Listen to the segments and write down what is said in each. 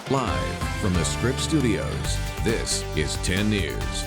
Live from the Scripps Studios, this is 10 News.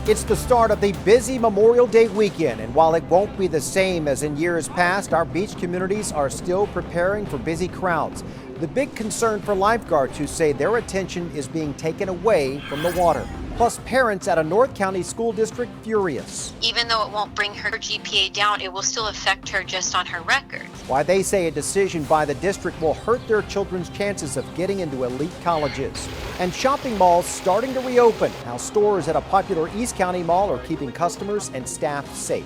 It's the start of the busy Memorial Day weekend, and while it won't be the same as in years past, our beach communities are still preparing for busy crowds. The big concern for lifeguards who say their attention is being taken away from the water. Plus, parents at a North County school district furious. Even though it won't bring her GPA down, it will still affect her just on her record. Why they say a decision by the district will hurt their children's chances of getting into elite colleges. And shopping malls starting to reopen. How stores at a popular East County mall are keeping customers and staff safe.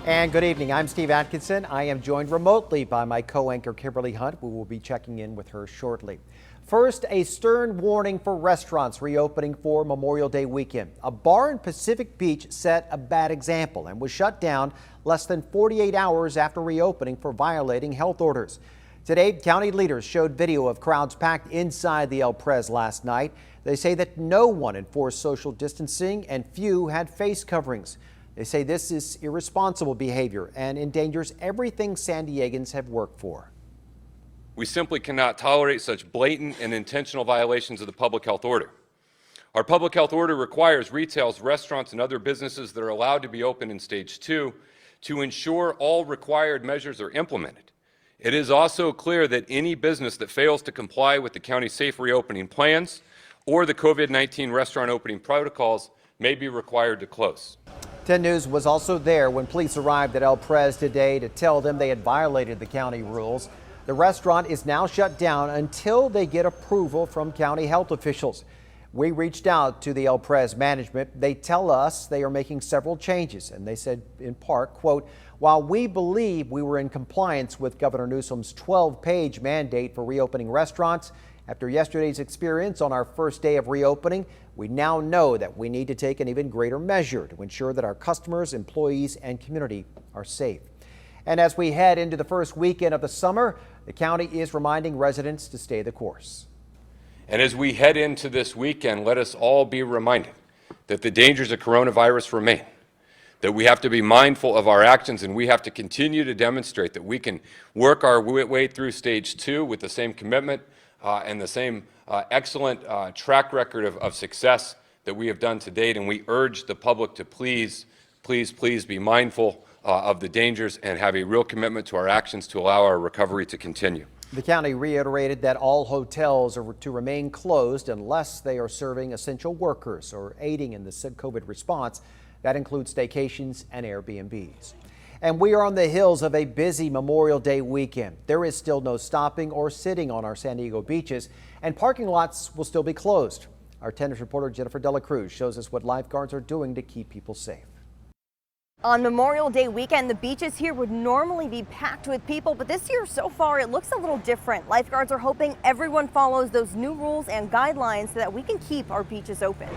And good evening, I'm Steve Atkinson. I am joined remotely by my co-anchor Kimberly Hunt. We will be checking in with her shortly. First, a stern warning for restaurants reopening for Memorial Day weekend. A bar in Pacific Beach set a bad example and was shut down less than 48 hours after reopening for violating health orders. Today, county leaders showed video of crowds packed inside the El Pres last night. They say that no one enforced social distancing and few had face coverings. They say this is irresponsible behavior and endangers everything San Diegans have worked for. We simply cannot tolerate such blatant and intentional violations of the public health order. Our public health order requires retailers, restaurants, and other businesses that are allowed to be open in stage 2 to ensure all required measures are implemented. It is also clear that any business that fails to comply with the county's safe reopening plans or the COVID-19 restaurant opening protocols may be required to close. 10 News was also there when police arrived at El Pres today to tell them they had violated the county rules. The restaurant is now shut down until they get approval from county health officials. We reached out to the El Pres management. They tell us they are making several changes, and they said in part, quote, while we believe we were in compliance with Governor Newsom's 12-page mandate for reopening restaurants, after yesterday's experience on our first day of reopening, we now know that we need to take an even greater measure to ensure that our customers, employees, and community are safe. And as we head into the first weekend of the summer, the county is reminding residents to stay the course. And as we head into this weekend, let us all be reminded that the dangers of coronavirus remain, that we have to be mindful of our actions, and we have to continue to demonstrate that we can work our way through stage 2 with the same commitment and the same excellent track record of success that we have done to date. And we urge the public to please be mindful of the dangers and have a real commitment to our actions to allow our recovery to continue. The county reiterated that all hotels are to remain closed unless they are serving essential workers or aiding in the COVID response. That includes staycations and Airbnbs. And we are on the heels of a busy Memorial Day weekend. There is still no stopping or sitting on our San Diego beaches, and parking lots will still be closed. Our 10 News reporter Jennifer Dela Cruz shows us what lifeguards are doing to keep people safe. On Memorial Day weekend, the beaches here would normally be packed with people, but this year so far it looks a little different. Lifeguards are hoping everyone follows those new rules and guidelines so that we can keep our beaches open.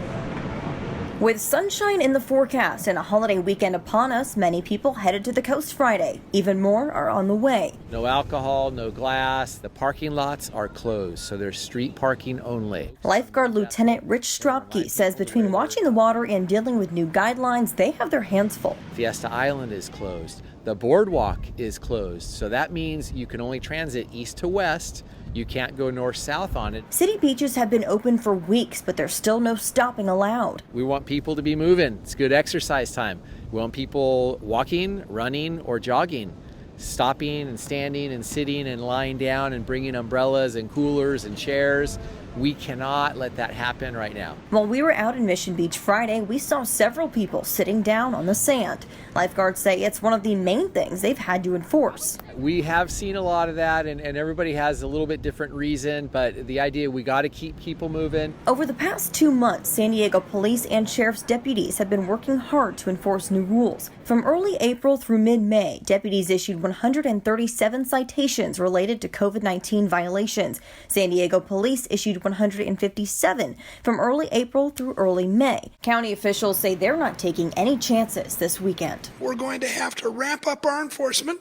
With sunshine in the forecast and a holiday weekend upon us, many people headed to the coast Friday. Even more are on the way. No alcohol, no glass. The parking lots are closed, so there's street parking only. Lifeguard Lieutenant Rich Stropke says between watching the water and dealing with new guidelines, they have their hands full. Fiesta Island is closed. The boardwalk is closed, so that means you can only transit east to west. You can't go north-south on it. City beaches have been open for weeks, but there's still no stopping allowed. We want people to be moving. It's good exercise time. We want people walking, running, or jogging, stopping and standing and sitting and lying down and bringing umbrellas and coolers and chairs. We cannot let that happen right now. While we were out in Mission Beach Friday, we saw several people sitting down on the sand. Lifeguards say it's one of the main things they've had to enforce. We have seen a lot of that, and everybody has a little bit different reason, but the idea we got to keep people moving. Over the past 2 months, San Diego police and sheriff's deputies have been working hard to enforce new rules. From early April through mid-May, deputies issued 137 citations related to COVID-19 violations. San Diego police issued 157 from early April through early May. County officials say they're not taking any chances this weekend. We're going to have to ramp up our enforcement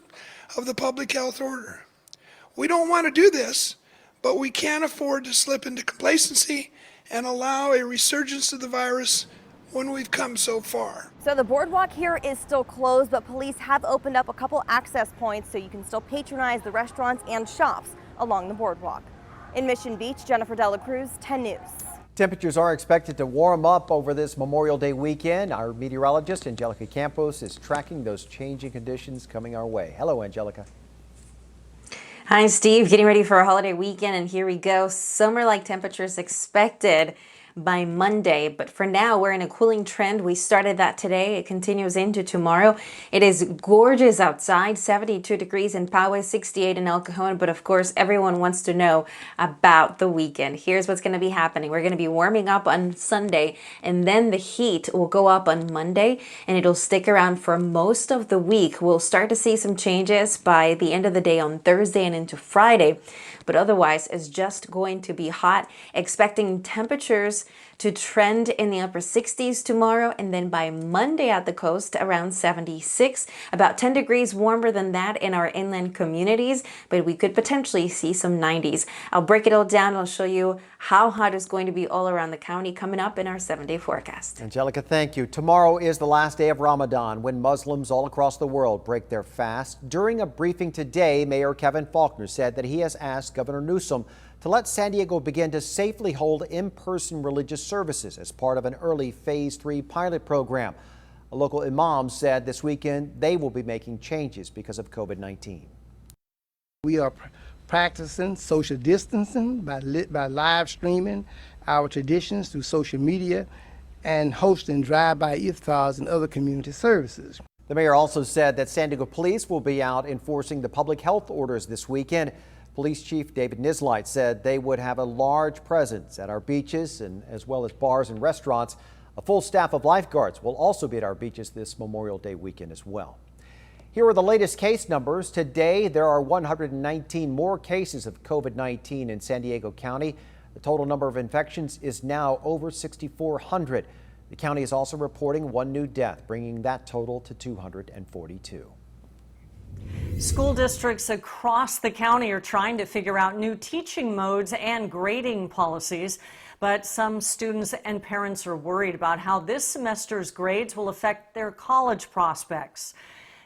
of the public health order. We don't want to do this, but we can't afford to slip into complacency and allow a resurgence of the virus when we've come so far. So the boardwalk here is still closed, but police have opened up a couple access points so you can still patronize the restaurants and shops. along the boardwalk. In Mission Beach, Jennifer Dela Cruz, 10 News. Temperatures are expected to warm up over this Memorial Day weekend. Our meteorologist, Angelica Campos, is tracking those changing conditions coming our way. Hello, Angelica. Hi, Steve. Getting ready for a holiday weekend, and here we go. Summer-like temperatures expected by Monday, but for now we're in a cooling trend. We started that today. It continues into tomorrow. It is gorgeous outside, 72 degrees in Poway, 68 in El Cajon, but of course everyone wants to know about the weekend. Here's what's going to be happening. We're going to be warming up on Sunday, and then the heat will go up on Monday, and it'll stick around for most of the week. We'll start to see some changes by the end of the day on Thursday and into Friday, but otherwise it's just going to be hot. Expecting temperatures to trend in the upper 60s tomorrow, and then by Monday at the coast around 76, about 10 degrees warmer than that in our inland communities, but we could potentially see some 90s. I'll break it all down. I'll show you how hot it's going to be all around the county coming up in our 7-day forecast. Angelica, thank you. Tomorrow is the last day of Ramadan, when Muslims all across the world break their fast. During a briefing today, Mayor Kevin Faulconer said that he has asked Governor Newsom to let San Diego begin to safely hold in-person religious services as part of an early Phase 3 pilot program. A local imam said this weekend they will be making changes because of COVID-19. We are practicing social distancing by live streaming our traditions through social media and hosting drive-by iftars and other community services. The mayor also said that San Diego police will be out enforcing the public health orders this weekend. Police Chief David Nislight said they would have a large presence at our beaches and as well as bars and restaurants. A full staff of lifeguards will also be at our beaches this Memorial Day weekend as well. Here are the latest case numbers. Today, there are 119 more cases of COVID-19 in San Diego County. The total number of infections is now over 6,400. The county is also reporting one new death, bringing that total to 242. School districts across the county are trying to figure out new teaching modes and grading policies, but some students and parents are worried about how this semester's grades will affect their college prospects.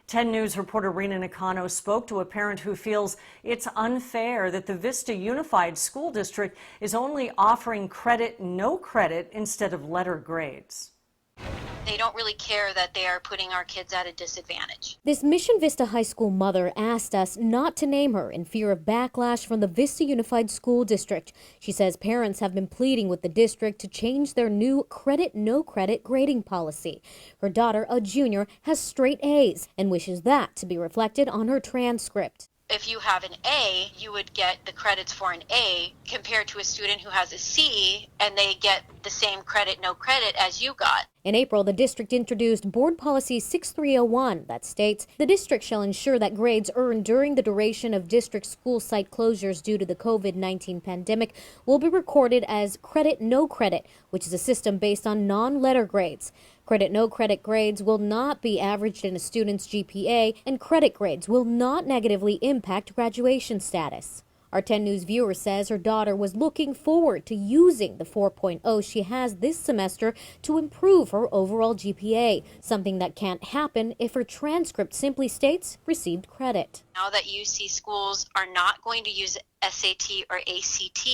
10 News reporter Rena Nakano spoke to a parent who feels it's unfair that the Vista Unified School District is only offering credit, no credit, instead of letter grades. They don't really care that they are putting our kids at a disadvantage. This Mission Vista High School mother asked us not to name her in fear of backlash from the Vista Unified School District. She says parents have been pleading with the district to change their new credit, no credit grading policy. Her daughter, a junior, has straight A's and wishes that to be reflected on her transcript. If you have an A, you would get the credits for an A compared to a student who has a C and they get the same credit, no credit as you got. In April, the district introduced Board Policy 6301 that states the district shall ensure that grades earned during the duration of district school site closures due to the COVID-19 pandemic will be recorded as credit, no credit, which is a system based on non-letter grades. Credit, no credit grades will not be averaged in a student's GPA, and credit grades will not negatively impact graduation status. Our 10 News viewer says her daughter was looking forward to using the 4.0 she has this semester to improve her overall GPA, something that can't happen if her transcript simply states received credit. Now that UC schools are not going to use SAT or ACT,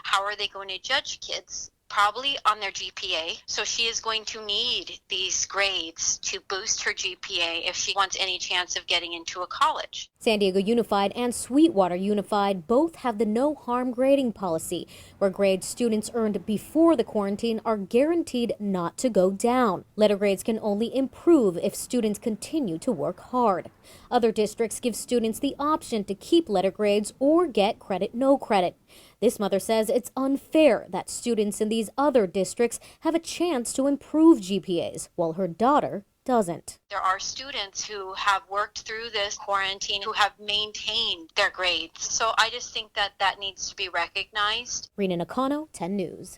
how are they going to judge kids? Probably on their GPA. So she is going to need these grades to boost her GPA if she wants any chance of getting into a college. San Diego Unified and Sweetwater Unified both have the no harm grading policy, where grades students earned before the quarantine are guaranteed not to go down. Letter grades can only improve if students continue to work hard. Other districts give students the option to keep letter grades or get credit, no credit. This mother says it's unfair that students in these other districts have a chance to improve GPAs, while her daughter doesn't. There are students who have worked through this quarantine who have maintained their grades. So I just think that that needs to be recognized. Rena Nakano, 10 News.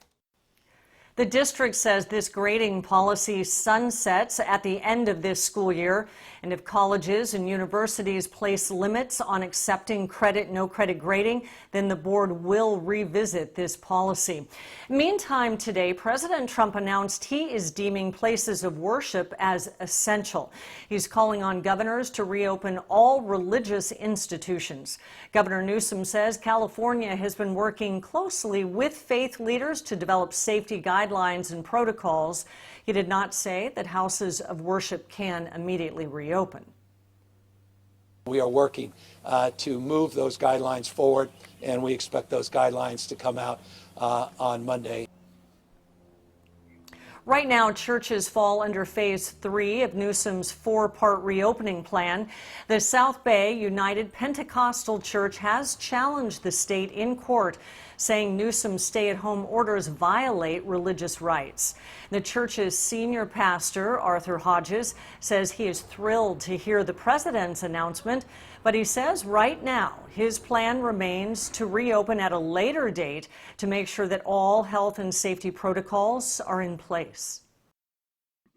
The district says this grading policy sunsets at the end of this school year, And if colleges and universities place limits on accepting credit, no credit grading, then the board will revisit this policy. Meantime, today, President Trump announced he is deeming places of worship as essential. He's calling on governors to reopen all religious institutions. Governor Newsom says California has been working closely with faith leaders to develop safety guidelines and protocols. He did not say that houses of worship can immediately reopen. We are working to move those guidelines forward, and we expect those guidelines to come out on Monday. Right now, churches fall under Phase 3 of Newsom's 4-part reopening plan. The South Bay United Pentecostal Church has challenged the state in court, saying Newsom's stay-at-home orders violate religious rights. The church's senior pastor, Arthur Hodges, says he is thrilled to hear the president's announcement, but he says right now his plan remains to reopen at a later date to make sure that all health and safety protocols are in place.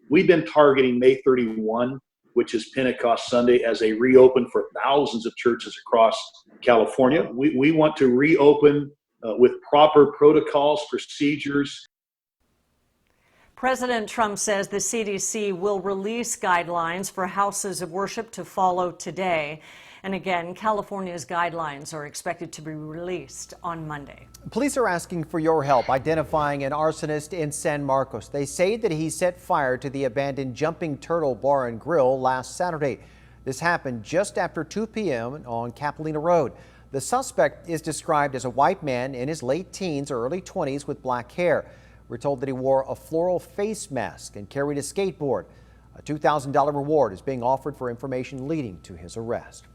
We've been targeting May 31, which is Pentecost Sunday, as a reopen for thousands of churches across California. We want to reopen with proper protocols, procedures. President Trump says the CDC will release guidelines for houses of worship to follow today. And again, California's guidelines are expected to be released on Monday. Police are asking for your help identifying an arsonist in San Marcos. They say that he set fire to the abandoned Jumping Turtle Bar and Grill last Saturday. This happened just after 2 p.m. on Capilina Road. The suspect is described as a white man in his late teens or early 20s with black hair. We're told that he wore a floral face mask and carried a skateboard. A $2,000 reward is being offered for information leading to his arrest.